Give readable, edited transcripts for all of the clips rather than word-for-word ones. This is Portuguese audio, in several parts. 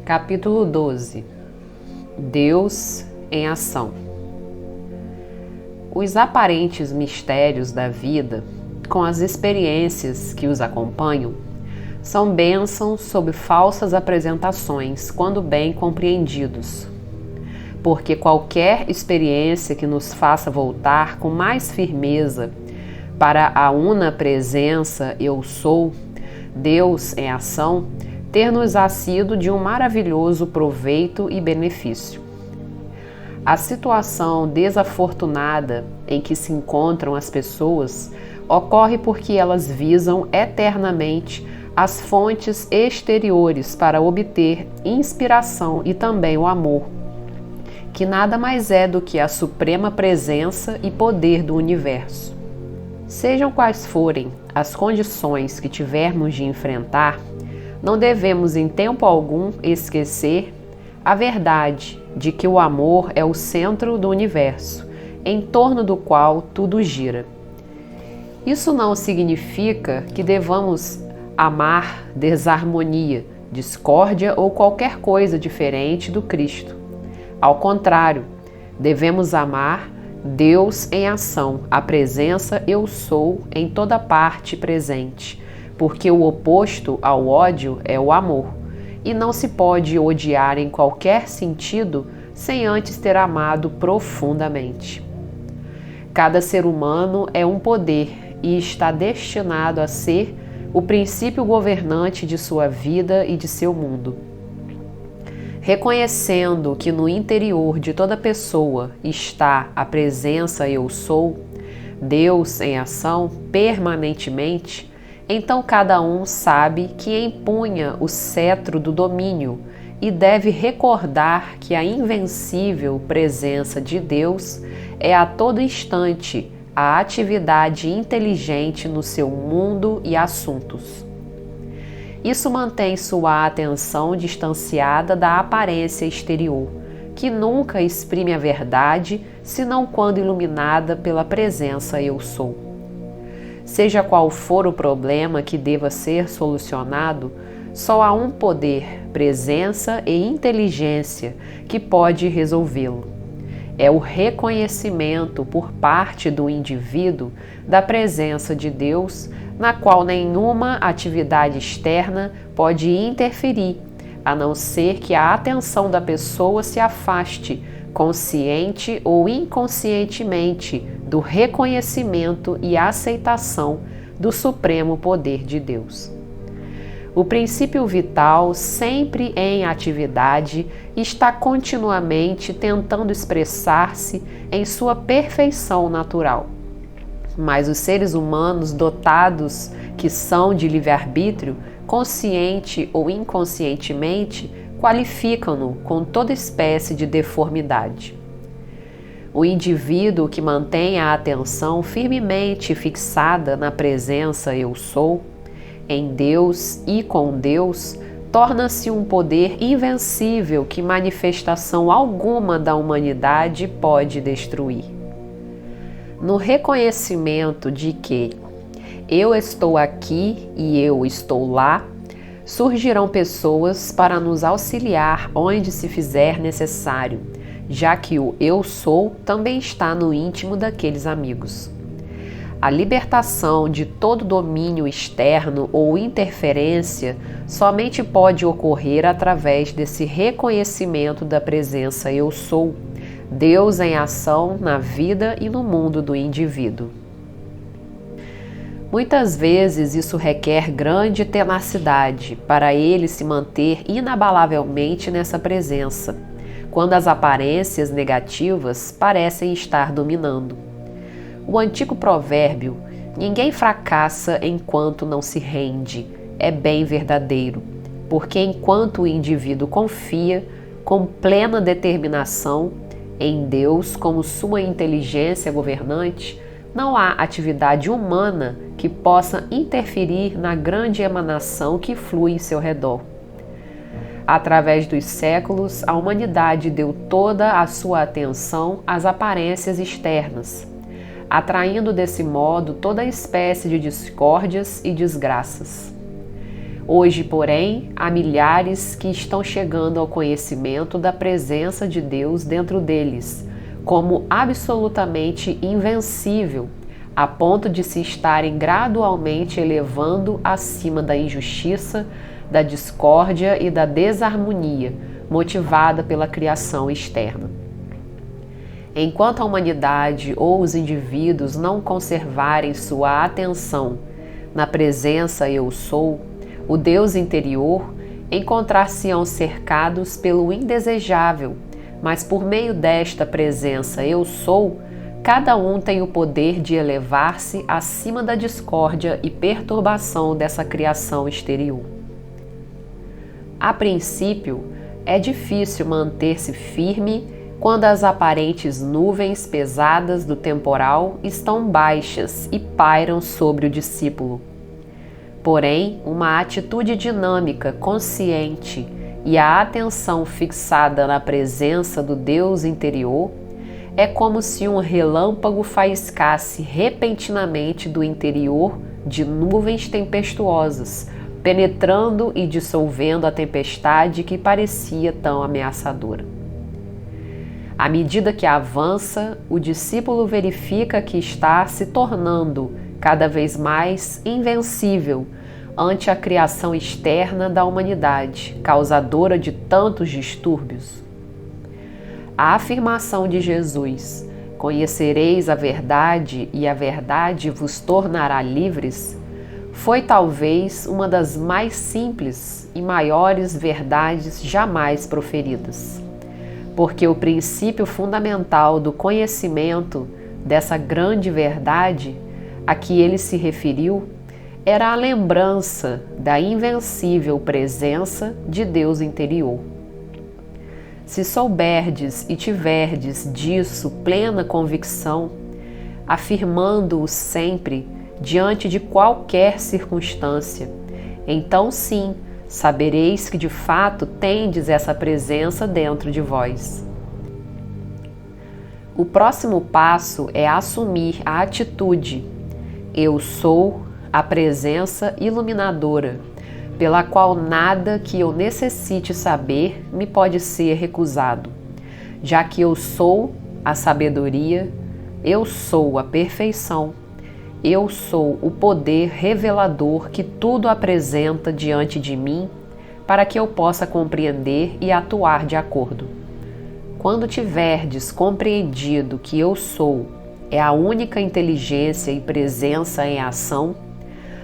Capítulo 12. Deus em ação. Os aparentes mistérios da vida, com as experiências que os acompanham, são bênçãos sob falsas apresentações, quando bem compreendidos. Porque qualquer experiência que nos faça voltar com mais firmeza para a una presença Eu Sou, Deus em ação, ter-nos-á sido de um maravilhoso proveito e benefício. A situação desafortunada em que se encontram as pessoas ocorre porque elas visam eternamente as fontes exteriores para obter inspiração e também o amor, que nada mais é do que a suprema presença e poder do universo. Sejam quais forem as condições que tivermos de enfrentar, não devemos em tempo algum esquecer a verdade de que o amor é o centro do universo, em torno do qual tudo gira. Isso não significa que devamos amar desarmonia, discórdia ou qualquer coisa diferente do Cristo. Ao contrário, devemos amar Deus em ação, a presença Eu Sou em toda parte presente, porque o oposto ao ódio é o amor, e não se pode odiar em qualquer sentido sem antes ter amado profundamente. Cada ser humano é um poder e está destinado a ser o princípio governante de sua vida e de seu mundo. Reconhecendo que no interior de toda pessoa está a presença Eu Sou, Deus em ação permanentemente, então cada um sabe que empunha o cetro do domínio e deve recordar que a invencível presença de Deus é a todo instante a atividade inteligente no seu mundo e assuntos. Isso mantém sua atenção distanciada da aparência exterior, que nunca exprime a verdade, senão quando iluminada pela presença Eu Sou. Seja qual for o problema que deva ser solucionado, só há um poder, presença e inteligência que pode resolvê-lo. É o reconhecimento por parte do indivíduo da presença de Deus, na qual nenhuma atividade externa pode interferir, a não ser que a atenção da pessoa se afaste, consciente ou inconscientemente, do reconhecimento e aceitação do supremo poder de Deus. O princípio vital, sempre em atividade, está continuamente tentando expressar-se em sua perfeição natural. Mas os seres humanos dotados que são de livre-arbítrio, consciente ou inconscientemente, qualificam-no com toda espécie de deformidade. O indivíduo que mantém a atenção firmemente fixada na presença Eu Sou, em Deus e com Deus, torna-se um poder invencível que manifestação alguma da humanidade pode destruir. No reconhecimento de que eu estou aqui e eu estou lá, surgirão pessoas para nos auxiliar onde se fizer necessário, já que o Eu Sou também está no íntimo daqueles amigos. A libertação de todo domínio externo ou interferência somente pode ocorrer através desse reconhecimento da presença Eu Sou, Deus em ação na vida e no mundo do indivíduo. Muitas vezes isso requer grande tenacidade para ele se manter inabalavelmente nessa presença, quando as aparências negativas parecem estar dominando. O antigo provérbio, ninguém fracassa enquanto não se rende, é bem verdadeiro, porque enquanto o indivíduo confia, com plena determinação, em Deus como sua inteligência governante, não há atividade humana que possa interferir na grande emanação que flui em seu redor. Através dos séculos, a humanidade deu toda a sua atenção às aparências externas, atraindo desse modo toda espécie de discórdias e desgraças. Hoje, porém, há milhares que estão chegando ao conhecimento da presença de Deus dentro deles, como absolutamente invencível, a ponto de se estarem gradualmente elevando acima da injustiça, da discórdia e da desarmonia, motivada pela criação externa. Enquanto a humanidade ou os indivíduos não conservarem sua atenção na presença Eu Sou, o Deus interior, encontrar-se-ão cercados pelo indesejável, mas por meio desta presença Eu Sou, cada um tem o poder de elevar-se acima da discórdia e perturbação dessa criação exterior. A princípio, é difícil manter-se firme quando as aparentes nuvens pesadas do temporal estão baixas e pairam sobre o discípulo. Porém, uma atitude dinâmica, consciente e a atenção fixada na presença do Deus interior é como se um relâmpago faiscasse repentinamente do interior de nuvens tempestuosas, penetrando e dissolvendo a tempestade que parecia tão ameaçadora. À medida que avança, o discípulo verifica que está se tornando cada vez mais invencível ante a criação externa da humanidade, causadora de tantos distúrbios. A afirmação de Jesus, conhecereis a verdade e a verdade vos tornará livres, foi talvez uma das mais simples e maiores verdades jamais proferidas. Porque o princípio fundamental do conhecimento dessa grande verdade a que ele se referiu era a lembrança da invencível presença de Deus interior. Se souberdes e tiverdes disso plena convicção, afirmando-o sempre diante de qualquer circunstância, então sim, sabereis que de fato tendes essa presença dentro de vós. O próximo passo é assumir a atitude Eu sou a presença iluminadora, pela qual nada que eu necessite saber me pode ser recusado, já que eu sou a sabedoria, eu sou a perfeição, eu sou o poder revelador que tudo apresenta diante de mim para que eu possa compreender e atuar de acordo. Quando tiverdes compreendido que eu sou é a única inteligência e presença em ação,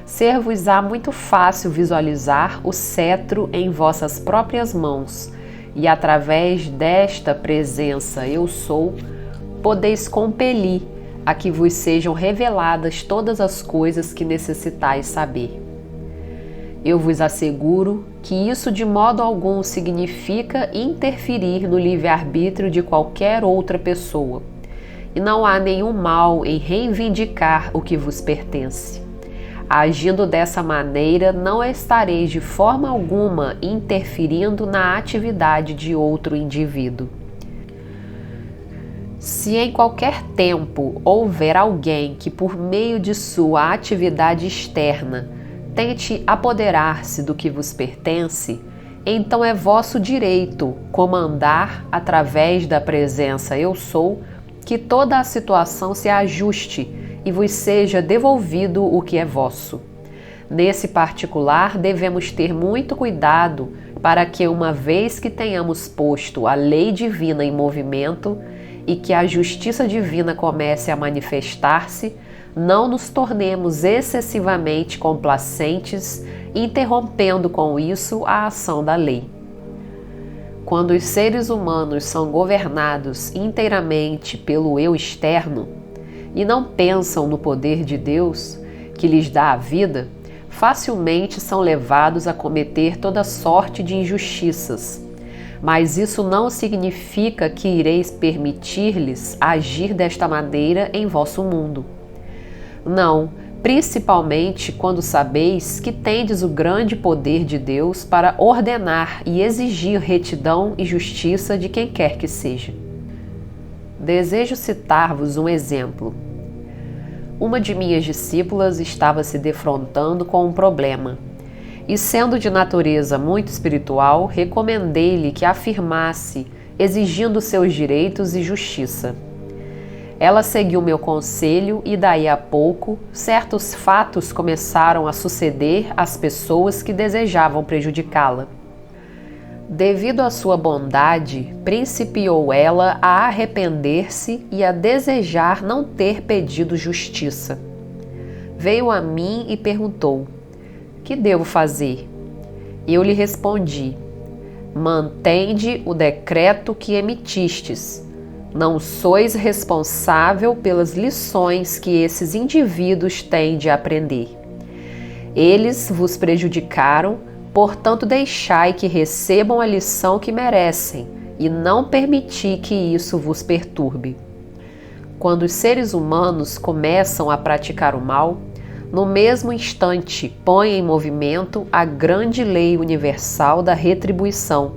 ser-vos-á muito fácil visualizar o cetro em vossas próprias mãos e através desta presença eu sou, podeis compelir a que vos sejam reveladas todas as coisas que necessitais saber. Eu vos asseguro que isso de modo algum significa interferir no livre-arbítrio de qualquer outra pessoa, e não há nenhum mal em reivindicar o que vos pertence. Agindo dessa maneira, não estareis de forma alguma interferindo na atividade de outro indivíduo. Se em qualquer tempo houver alguém que, por meio de sua atividade externa, tente apoderar-se do que vos pertence, então é vosso direito comandar, através da presença Eu Sou, que toda a situação se ajuste e vos seja devolvido o que é vosso. Nesse particular, devemos ter muito cuidado para que, uma vez que tenhamos posto a lei divina em movimento e que a justiça divina comece a manifestar-se, não nos tornemos excessivamente complacentes, interrompendo com isso a ação da lei. Quando os seres humanos são governados inteiramente pelo eu externo e não pensam no poder de Deus, que lhes dá a vida, facilmente são levados a cometer toda sorte de injustiças. Mas isso não significa que ireis permitir-lhes agir desta maneira em vosso mundo. Não, principalmente quando sabeis que tendes o grande poder de Deus para ordenar e exigir retidão e justiça de quem quer que seja. Desejo citar-vos um exemplo. Uma de minhas discípulas estava se defrontando com um problema, E sendo de natureza muito espiritual, recomendei-lhe que afirmasse, exigindo seus direitos e justiça. Ela seguiu meu conselho e daí a pouco, certos fatos começaram a suceder às pessoas que desejavam prejudicá-la. Devido à sua bondade, principiou ela a arrepender-se e a desejar não ter pedido justiça. Veio a mim e perguntou: que devo fazer? Eu lhe respondi: mantende o decreto que emitistes. Não sois responsável pelas lições que esses indivíduos têm de aprender. Eles vos prejudicaram, portanto deixai que recebam a lição que merecem e não permiti que isso vos perturbe. Quando os seres humanos começam a praticar o mal, no mesmo instante põe em movimento a grande lei universal da retribuição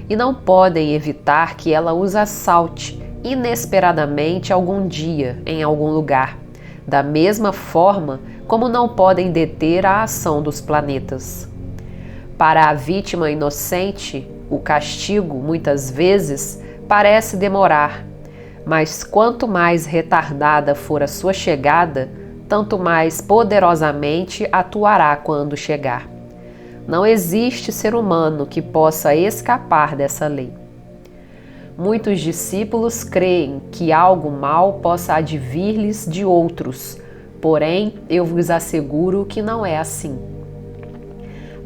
e não podem evitar que ela os assalte inesperadamente algum dia em algum lugar, da mesma forma como não podem deter a ação dos planetas. Para a vítima inocente, o castigo, muitas vezes, parece demorar, mas quanto mais retardada for a sua chegada, tanto mais poderosamente atuará quando chegar. Não existe ser humano que possa escapar dessa lei. Muitos discípulos creem que algo mal possa advir-lhes de outros, porém eu vos asseguro que não é assim.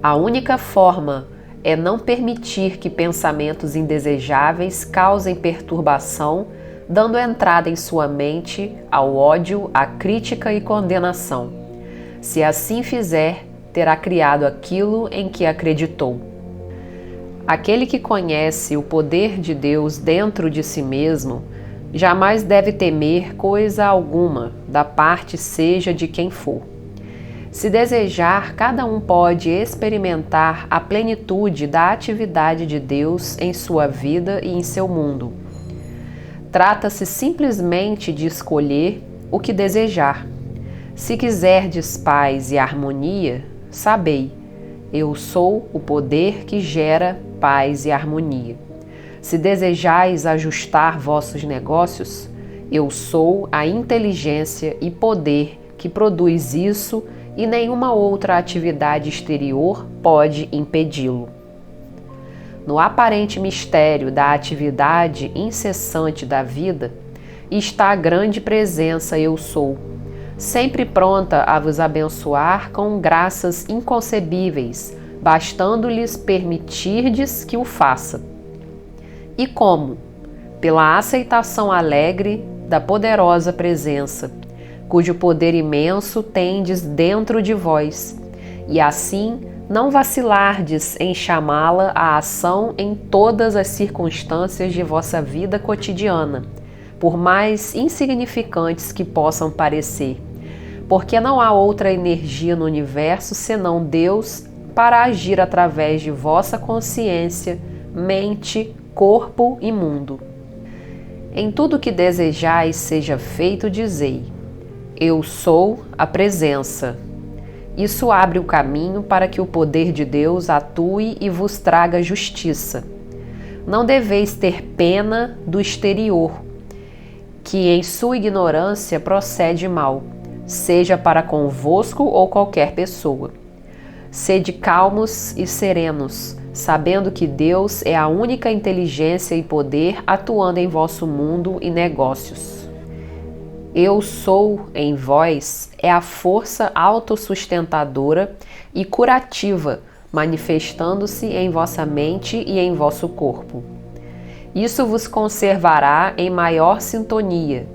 A única forma é não permitir que pensamentos indesejáveis causem perturbação, dando entrada em sua mente ao ódio, à crítica e condenação. Se assim fizer, terá criado aquilo em que acreditou. Aquele que conhece o poder de Deus dentro de si mesmo, jamais deve temer coisa alguma, da parte seja de quem for. Se desejar, cada um pode experimentar a plenitude da atividade de Deus em sua vida e em seu mundo. Trata-se simplesmente de escolher o que desejar. Se quiserdes paz e harmonia, sabei, eu sou o poder que gera paz e harmonia. Se desejais ajustar vossos negócios, eu sou a inteligência e poder que produz isso e nenhuma outra atividade exterior pode impedi-lo. No aparente mistério da atividade incessante da vida, está a grande presença Eu Sou, sempre pronta a vos abençoar com graças inconcebíveis, bastando-lhes permitirdes que o faça. E como? Pela aceitação alegre da poderosa presença, cujo poder imenso tendes dentro de vós, e assim não vacilardes em chamá-la à ação em todas as circunstâncias de vossa vida cotidiana, por mais insignificantes que possam parecer, porque não há outra energia no universo senão Deus para agir através de vossa consciência, mente, corpo e mundo. Em tudo que desejais seja feito, dizei: eu sou a presença. Isso abre o caminho para que o poder de Deus atue e vos traga justiça. Não deveis ter pena do exterior, que em sua ignorância procede mal, seja para convosco ou qualquer pessoa. Sede calmos e serenos, sabendo que Deus é a única inteligência e poder atuando em vosso mundo e negócios. Eu sou em vós é a força autossustentadora e curativa, manifestando-se em vossa mente e em vosso corpo. Isso vos conservará em maior sintonia.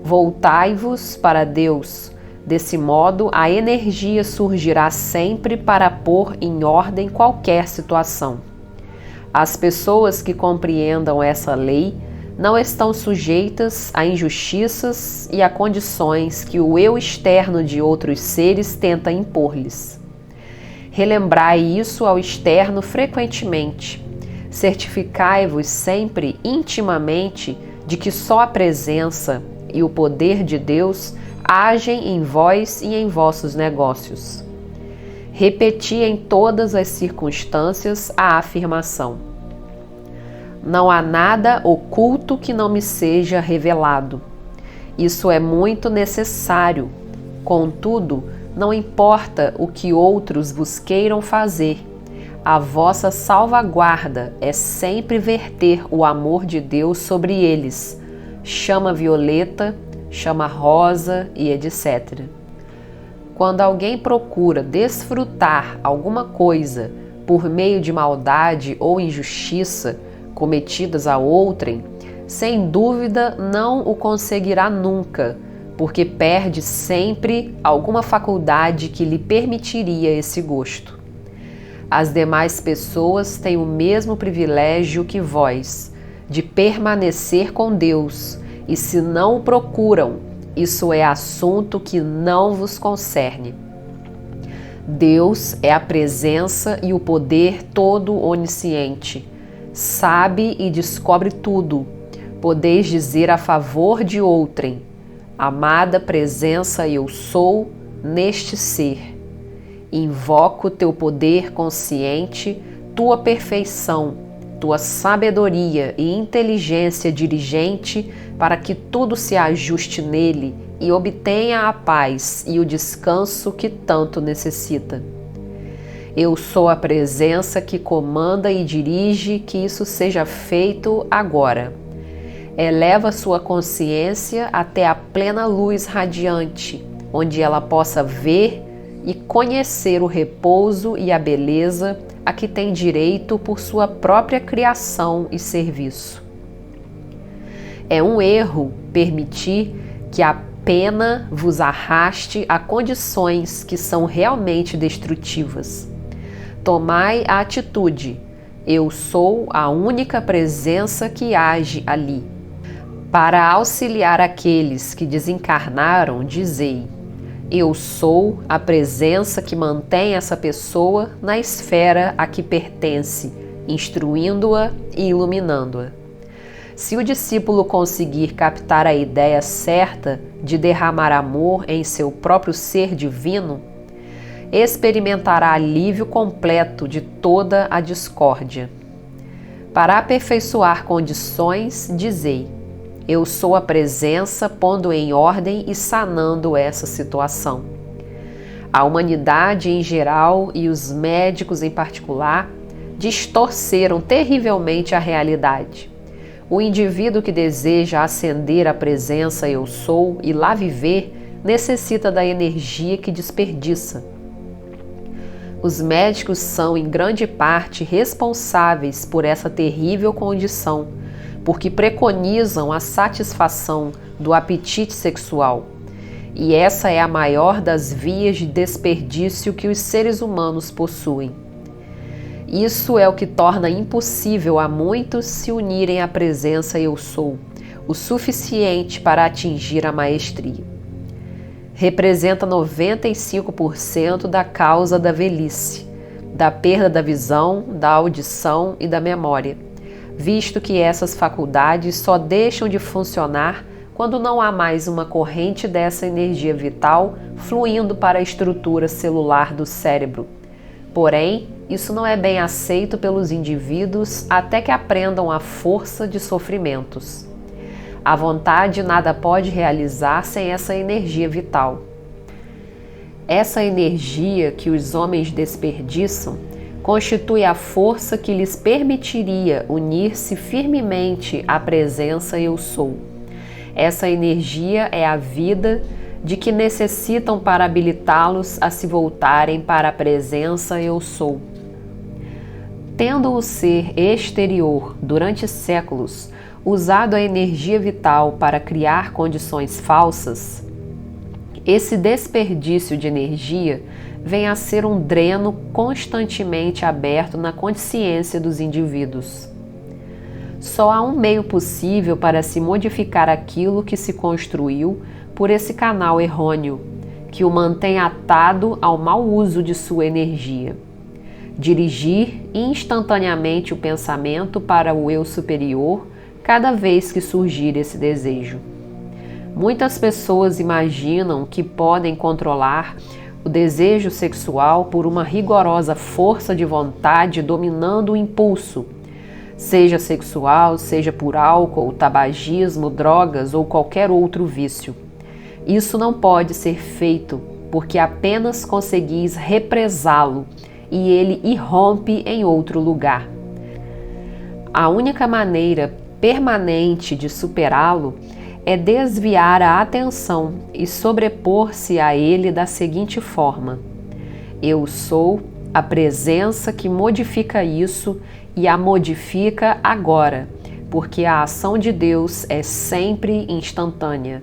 Voltai-vos para Deus. Desse modo, a energia surgirá sempre para pôr em ordem qualquer situação. As pessoas que compreendam essa lei não estão sujeitas a injustiças e a condições que o eu externo de outros seres tenta impor-lhes. Relembrai isso ao externo frequentemente. Certificai-vos sempre intimamente de que só a presença e o poder de Deus agem em vós e em vossos negócios. Repeti em todas as circunstâncias a afirmação: não há nada oculto que não me seja revelado. Isso é muito necessário. Contudo, não importa o que outros vos queiram fazer, a vossa salvaguarda é sempre verter o amor de Deus sobre eles, chama violeta, chama rosa e etc. Quando alguém procura desfrutar alguma coisa por meio de maldade ou injustiça cometidas a outrem, sem dúvida não o conseguirá nunca, porque perde sempre alguma faculdade que lhe permitiria esse gosto. As demais pessoas têm o mesmo privilégio que vós, de permanecer com Deus, e se não o procuram, isso é assunto que não vos concerne. Deus é a presença e o poder todo onisciente. Sabe e descobre tudo. Podeis dizer a favor de outrem: amada presença eu sou neste ser. Invoco teu poder consciente, tua perfeição, tua sabedoria e inteligência dirigente para que tudo se ajuste nele e obtenha a paz e o descanso que tanto necessita. Eu sou a presença que comanda e dirige que isso seja feito agora. Eleva sua consciência até a plena luz radiante, onde ela possa ver e conhecer o repouso e a beleza a que tem direito por sua própria criação e serviço. É um erro permitir que a pena vos arraste a condições que são realmente destrutivas. Tomai a atitude: eu sou a única presença que age ali. Para auxiliar aqueles que desencarnaram, dizei: eu sou a presença que mantém essa pessoa na esfera a que pertence, instruindo-a e iluminando-a. Se o discípulo conseguir captar a ideia certa de derramar amor em seu próprio ser divino, experimentará alívio completo de toda a discórdia. Para aperfeiçoar condições, dizei: eu sou a presença pondo em ordem e sanando essa situação. A humanidade em geral e os médicos em particular distorceram terrivelmente a realidade. O indivíduo que deseja ascender à presença eu sou e lá viver necessita da energia que desperdiça. Os médicos são em grande parte responsáveis por essa terrível condição, porque preconizam a satisfação do apetite sexual. E essa é a maior das vias de desperdício que os seres humanos possuem. Isso é o que torna impossível a muitos se unirem à presença eu sou, o suficiente para atingir a maestria. Representa 95% da causa da velhice, da perda da visão, da audição e da memória, visto que essas faculdades só deixam de funcionar quando não há mais uma corrente dessa energia vital fluindo para a estrutura celular do cérebro. Porém, isso não é bem aceito pelos indivíduos até que aprendam a força de sofrimentos. A vontade nada pode realizar sem essa energia vital. Essa energia que os homens desperdiçam constitui a força que lhes permitiria unir-se firmemente à presença eu sou. Essa energia é a vida de que necessitam para habilitá-los a se voltarem para a presença eu sou. Tendo o ser exterior, durante séculos, usado a energia vital para criar condições falsas, esse desperdício de energia vem a ser um dreno constantemente aberto na consciência dos indivíduos. Só há um meio possível para se modificar aquilo que se construiu por esse canal errôneo, que o mantém atado ao mau uso de sua energia. Dirigir instantaneamente o pensamento para o eu superior cada vez que surgir esse desejo. Muitas pessoas imaginam que podem controlar o desejo sexual por uma rigorosa força de vontade dominando o impulso, seja sexual, seja por álcool, tabagismo, drogas ou qualquer outro vício. Isso não pode ser feito porque apenas conseguis represá-lo e ele irrompe em outro lugar. A única maneira permanente de superá-lo é desviar a atenção e sobrepor-se a ele da seguinte forma: eu sou a presença que modifica isso e a modifica agora, porque a ação de Deus é sempre instantânea.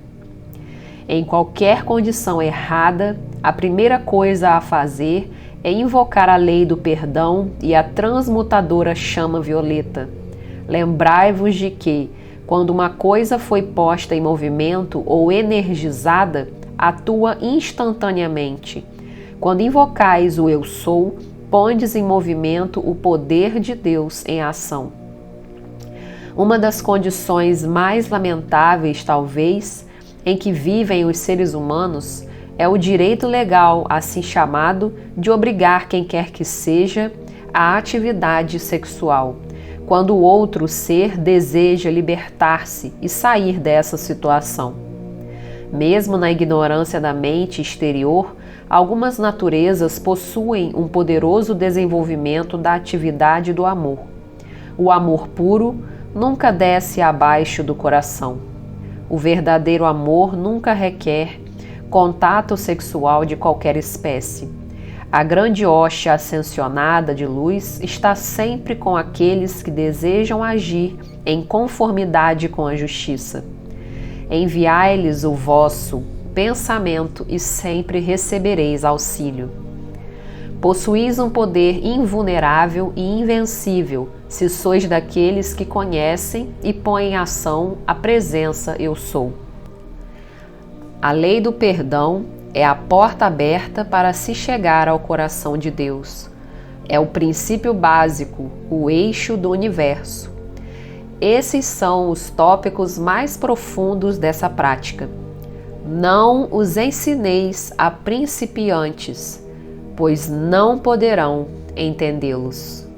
Em qualquer condição errada, a primeira coisa a fazer é invocar a lei do perdão e a transmutadora chama violeta. Lembrai-vos de que, quando uma coisa foi posta em movimento ou energizada, atua instantaneamente. Quando invocais o Eu Sou, pondes em movimento o poder de Deus em ação. Uma das condições mais lamentáveis, talvez, em que vivem os seres humanos é o direito legal, assim chamado, de obrigar quem quer que seja à atividade sexual, quando o outro ser deseja libertar-se e sair dessa situação. Mesmo na ignorância da mente exterior, algumas naturezas possuem um poderoso desenvolvimento da atividade do amor. O amor puro nunca desce abaixo do coração. O verdadeiro amor nunca requer contato sexual de qualquer espécie. A grande hoste ascensionada de luz está sempre com aqueles que desejam agir em conformidade com a justiça. Enviai-lhes o vosso pensamento e sempre recebereis auxílio. Possuís um poder invulnerável e invencível se sois daqueles que conhecem e põem em ação a presença Eu Sou. A lei do perdão é a porta aberta para se chegar ao coração de Deus. É o princípio básico, o eixo do universo. Esses são os tópicos mais profundos dessa prática. Não os ensineis a principiantes, pois não poderão entendê-los.